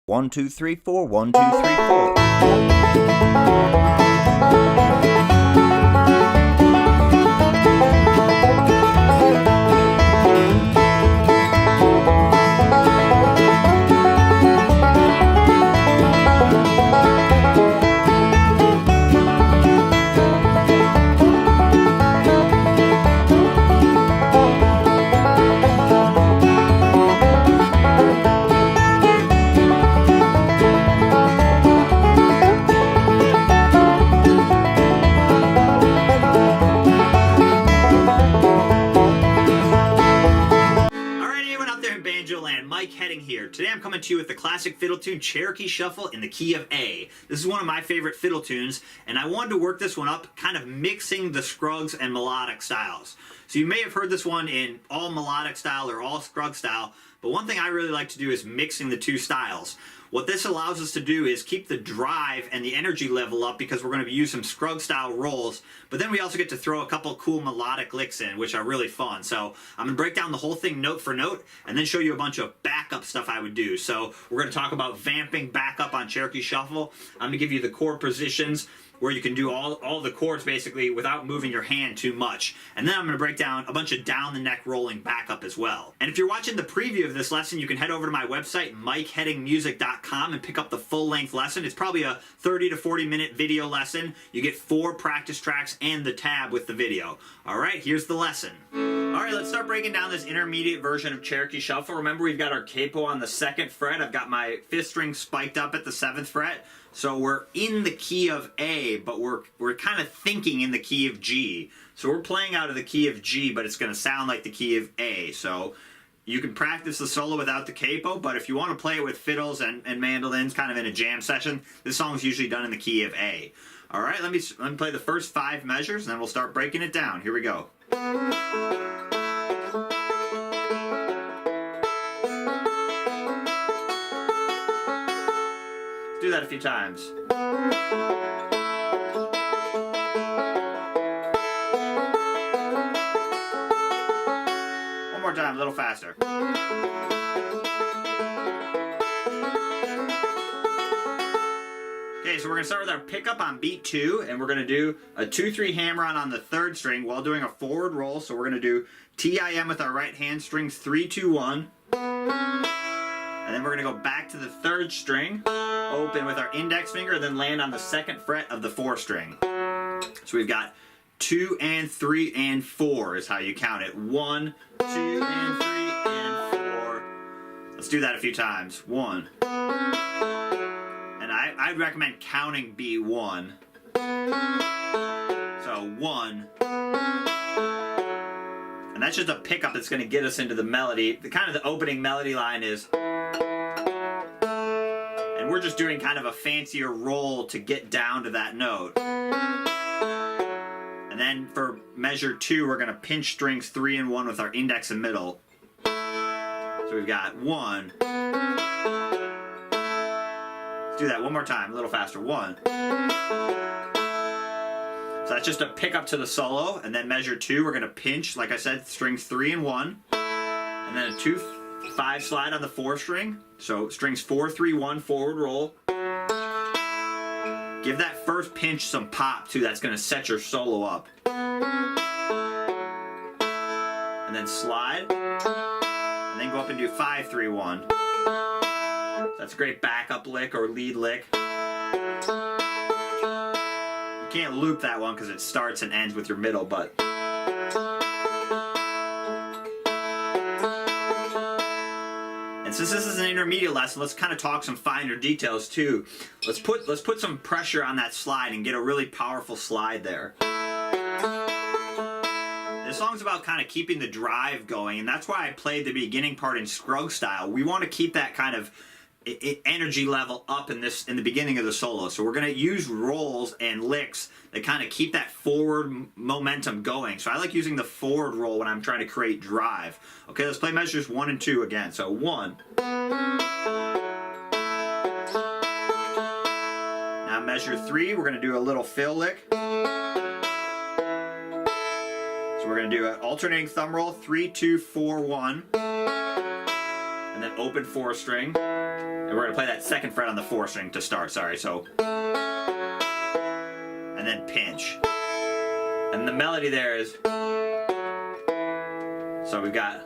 1, 2, 3, 4, 1, 2, 3, 4. Banjo land, Mike Heading here. Today I'm coming to you with the classic fiddle tune Cherokee Shuffle in the key of A. This is one of my favorite fiddle tunes, and I wanted to work this one up, kind of mixing the Scruggs and melodic styles. So you may have heard this one in all melodic style or all Scrugg style, but one thing I really like to do is mixing the two styles. What this allows us to do is keep the drive and the energy level up because we're going to use some Scrugg style rolls, but then we also get to throw a couple cool melodic licks in, which are really fun. So I'm going to break down the whole thing note for note and then show you a bunch of backup stuff I would do. So we're going to talk about vamping backup on Cherokee Shuffle. I'm going to give you the chord positions where you can do all the chords basically without moving your hand too much. And then I'm going to break down a bunch of down the neck rolling backup as well. And if you're watching the preview of this lesson, you can head over to my website, MikeHeadingMusic.com, and pick up the full length lesson. It's probably a 30 to 40 minute video lesson. You get 4 practice tracks and the tab with the video. All right, here's the lesson. All right, let's start breaking down this intermediate version of Cherokee Shuffle. Remember, we've got our capo on the 2nd fret. I've got my 5th string spiked up at the 7th fret. So we're in the key of A, but we're kind of thinking in the key of G. So we're playing out of the key of G, but it's going to sound like the key of A. So you can practice the solo without the capo, but if you want to play it with fiddles and mandolins kind of in a jam session, this song's usually done in the key of A. All right, let me play the first 5 measures, and then we'll start breaking it down. Here we go. Do that a few times. One more time, a little faster. Okay, so we're going to start with our pickup on beat 2, and we're going to do a 2-3 hammer-on the 3rd string while doing a forward roll. So we're going to do TIM with our right hand, strings 3, 2, 1. And then we're going to go back to the 3rd string, open with our index finger, then land on the 2nd fret of the 4th string. So we've got 2 and 3 and 4 is how you count it. 1, 2 and 3 and 4. Let's do that a few times. 1. And I'd recommend counting B1. So 1. And that's just a pickup that's going to get us into the melody. The opening melody line is... And we're just doing kind of a fancier roll to get down to that note. And then for measure 2, we're going to pinch strings 3 and 1 with our index and middle. So we've got 1. Let's do that one more time, a little faster. 1. So that's just a pickup to the solo, and then measure 2, we're going to pinch, like I said, strings 3 and 1. And then a 2-5 slide on the 4th string. So strings 4, 3, 1, forward roll. Give that first pinch some pop too, that's going to set your solo up. And then slide. And then go up and do 5, 3, 1. That's a great backup lick or lead lick. You can't loop that one because it starts and ends with your middle, but... And since this is an intermediate lesson, let's kind of talk some finer details too. Let's put some pressure on that slide and get a really powerful slide there. This song's about kind of keeping the drive going, and that's why I played the beginning part in Scrugg style. We want to keep that kind of energy level up in the beginning of the solo. So we're going to use rolls and licks that kind of keep that forward momentum going. So I like using the forward roll when I'm trying to create drive. Okay, let's play measures 1 and 2 again. So 1. Now measure 3, we're going to do a little fill lick. So we're going to do an alternating thumb roll, 3, 2, 4, 1. And then open 4 string. And we're going to play that second fret on the 4th string to start, sorry. So, and then pinch. And the melody there is, so we've got,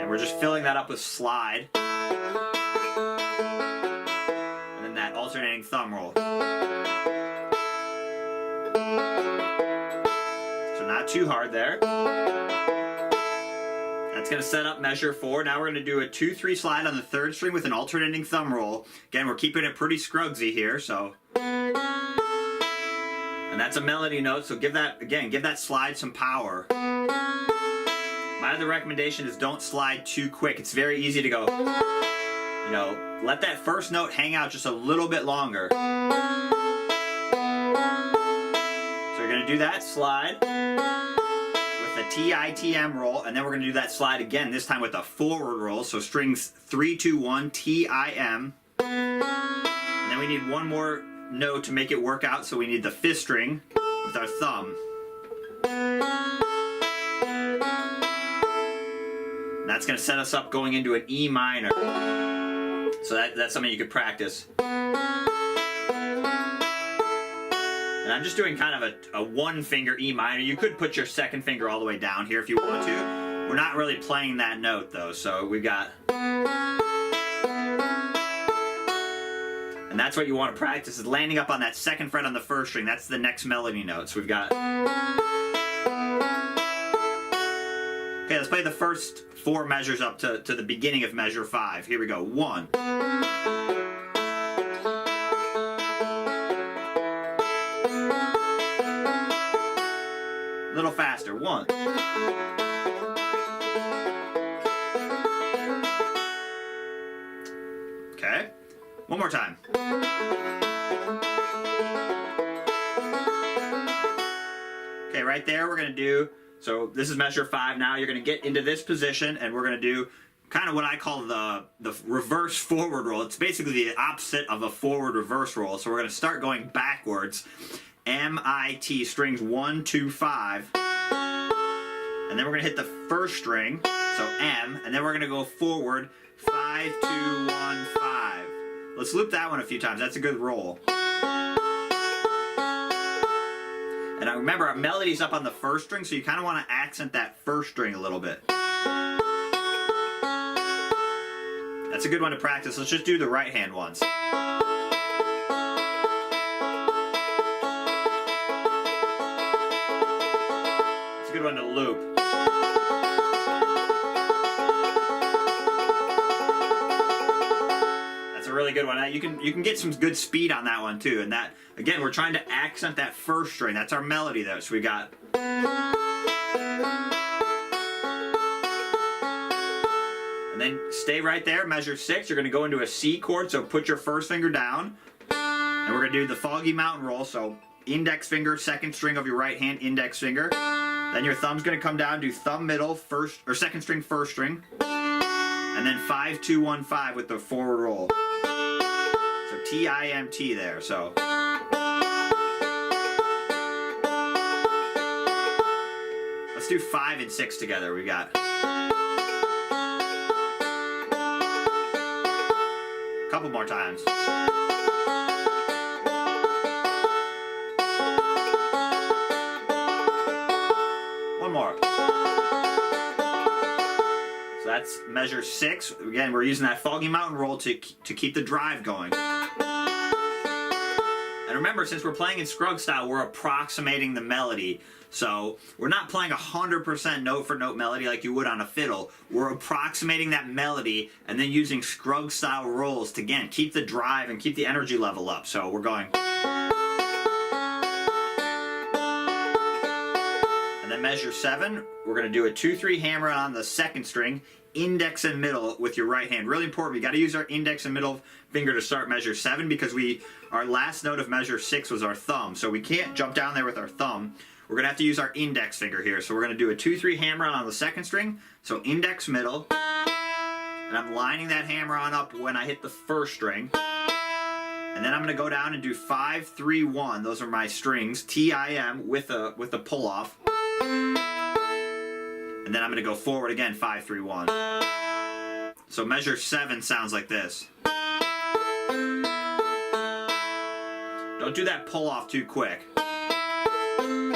and we're just filling that up with slide. And then that alternating thumb roll. So not too hard there. That's going to set up measure 4. Now we're going to do a 2-3 slide on the 3rd string with an alternating thumb roll. Again, we're keeping it pretty scrugsy here, so. And that's a melody note, so give that slide some power. My other recommendation is don't slide too quick. It's very easy to go, you know, let that first note hang out just a little bit longer. So you're going to do that slide with a TITM roll, and then we're going to do that slide again, this time with a forward roll, so strings 3, 2, 1, TIM. And then we need one more note to make it work out, so we need the 5th string with our thumb. And that's going to set us up going into an E minor. So that's something you could practice. And I'm just doing kind of a 1-finger E minor. You could put your 2nd finger all the way down here if you want to. We're not really playing that note though, so we've got. And that's what you want to practice, is landing up on that 2nd fret on the 1st string. That's the next melody note. So we've got. Okay, let's play the first 4 measures up to the beginning of measure 5. Here we go. 1. A little faster. 1. Okay. One more time. Okay, right there we're going to do, so this is measure 5 now. You're going to get into this position and we're going to do kind of what I call the reverse forward roll. It's basically the opposite of a forward reverse roll. So we're going to start going backwards. M-I-T, strings 1, 2, 5. And then we're going to hit the 1st string, so M, and then we're going to go forward 5, 2, 1, 5. Let's loop that one a few times. That's a good roll. And I remember our melody's up on the 1st string, so you kind of want to accent that 1st string a little bit. That's a good one to practice. Let's just do the right hand ones. That's a good one to loop. Really good one. You can get some good speed on that one too. And that, again, we're trying to accent that 1st string. That's our melody there. So we got. And then stay right there. Measure 6. You're going to go into a C chord. So put your 1st finger down. And we're going to do the Foggy Mountain roll. So index finger, 2nd string of your right hand, index finger. Then your thumb's going to come down, do thumb middle, 1st or 2nd string, 1st string. And then 5, 2, 1, 5 with the forward roll. So T-I-M-T there, so. Let's do 5 and 6 together. We got. A couple more times. One more. So that's measure 6. Again, we're using that Foggy Mountain roll to keep the drive going. And remember, since we're playing in Scruggs style, we're approximating the melody. So we're not playing 100% note for note melody like you would on a fiddle. We're approximating that melody and then using Scruggs style rolls to, again, keep the drive and keep the energy level up. So we're going. And then measure 7, we're going to do a 2-3 hammer on the 2nd string, index and middle with your right hand. Really important, we got to use our index and middle finger to start measure 7 because our last note of measure 6 was our thumb. So we can't jump down there with our thumb. We're going to have to use our index finger here. So we're going to do a 2-3 hammer on the 2nd string, so index middle. And I'm lining that hammer on up when I hit the 1st string. And then I'm going to go down and do 5, 3, 1. Those are my strings, T-I-M with a pull off. And then I'm going to go forward again, 5, 3, 1. So measure 7 sounds like this. Don't do that pull off too quick. And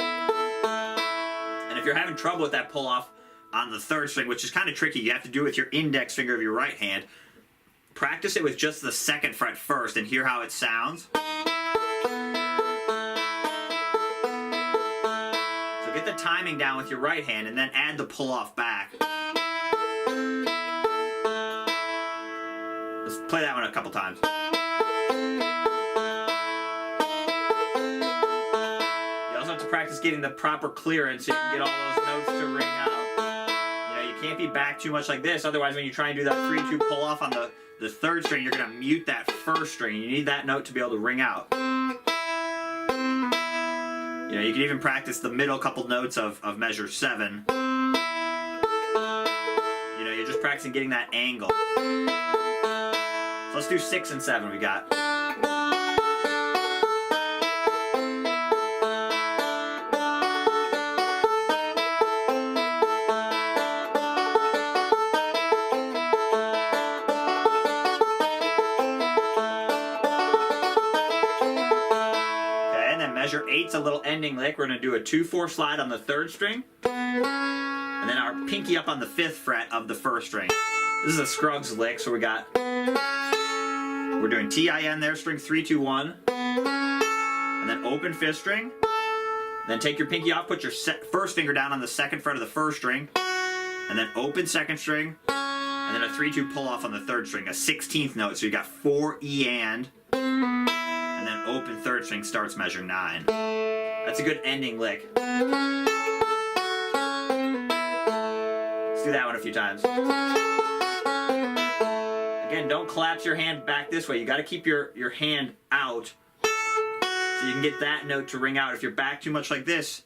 if you're having trouble with that pull off on the 3rd string, which is kind of tricky, you have to do it with your index finger of your right hand. Practice it with just the 2nd fret first and hear how it sounds. So get the timing down with your right hand and then add the pull off back. Let's play that one a couple times. You also have to practice getting the proper clearance so you can get all those notes to ring out. You know, you can't be back too much like this, otherwise when you try and do that 3-2 pull off on the 3rd string, you're going to mute that 1st string. You need that note to be able to ring out. You know, you can even practice the middle couple notes of measure 7. You know, you're just practicing getting that angle. So let's do 6 and 7 we got. Measure 8's a little ending lick. We're going to do a 2-4 slide on the 3rd string. And then our pinky up on the 5th fret of the 1st string. This is a Scruggs lick, so we're doing T-I-N there, string 3, 2, 1. And then open 5th string. Then take your pinky off, put your 1st finger down on the 2nd fret of the 1st string. And then open 2nd string. And then a 3-2 pull off on the 3rd string, a 16th note. So you got 4 E and then open 3rd string starts measure 9. That's a good ending lick. Let's do that one a few times. Again, don't collapse your hand back this way. You got to keep your hand out so you can get that note to ring out. If you're back too much like this,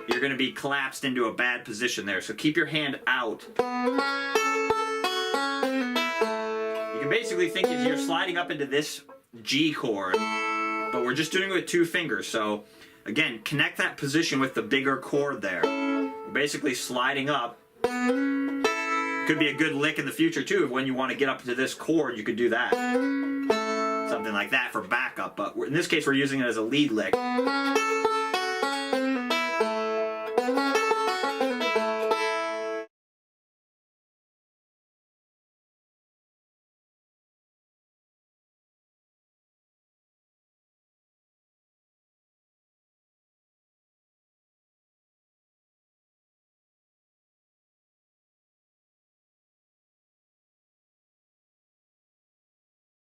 you're going to be collapsed into a bad position there. So keep your hand out. You can basically think as you're sliding up into this G chord, but we're just doing it with 2 fingers. So again, connect that position with the bigger chord there. We're basically sliding up. Could be a good lick in the future too. When you want to get up to this chord, you could do that. Something like that for backup, but in this case we're using it as a lead lick.